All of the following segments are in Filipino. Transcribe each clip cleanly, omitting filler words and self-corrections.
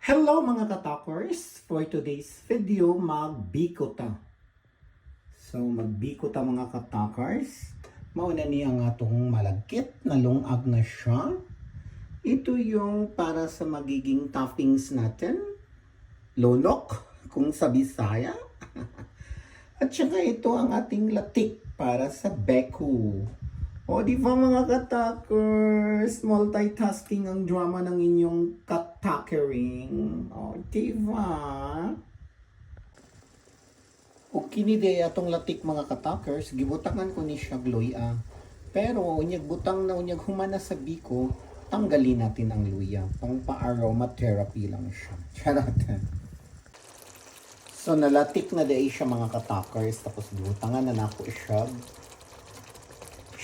Hello mga katalkers! For today's video, magbiko ta. So magbiko ta mga katalkers. Mauna niya ang atong malagkit na lungag na siya. Ito yung para sa magiging toppings natin. Lolok, kung sa Bisaya. At saka ito ang ating latik para sa beku. O di ba mga katakers, multitasking ang drama ng inyong katakering. O di ba? O kinide atong latik mga katakers, gibutangan ko ni siya gloya. Pero unyag butang na unyag humana sa biko, tanggalin natin ang luya. Pang pa-aromatherapy lang siya. Charot. So nalatik na day siya mga katakers, tapos gibutangan na nako siya.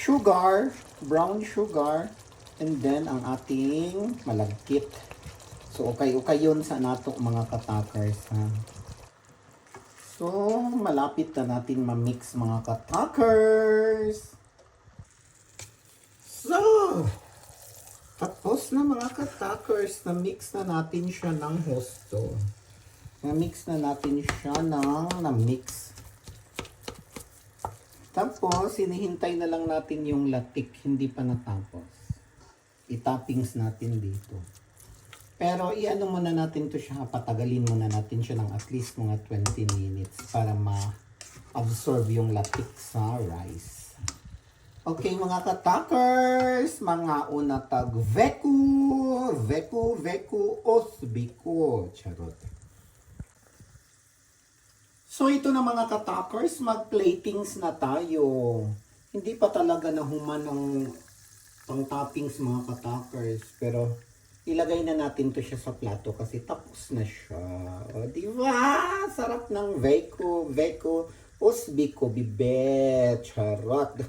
Sugar, brown sugar, and then ang ating malagkit. So, okay yun sa nato mga katakers, ha? So, malapit na natin ma-mix mga katakers. So, tapos na mga katakers, na-mix na natin siya ng husto. Na-mix na natin siya ng na-mix. Tapos, hinihintay na lang natin yung latik, hindi pa natapos. I-toppings natin dito. Pero, i-ano muna natin to siya, patagalin muna natin siya ng at least mga 20 minutes para ma-absorb yung latik sa rice. Okay, mga katakers, mga unatag veku, osbiko, charot. So ito na mga katakers, mag-platings na tayo. Hindi pa talaga nahuman ng pang-toppings mga katakers. Pero ilagay na natin to siya sa plato kasi tapos na siya. O diba? Sarap ng veku, osbiko, bibe, charot.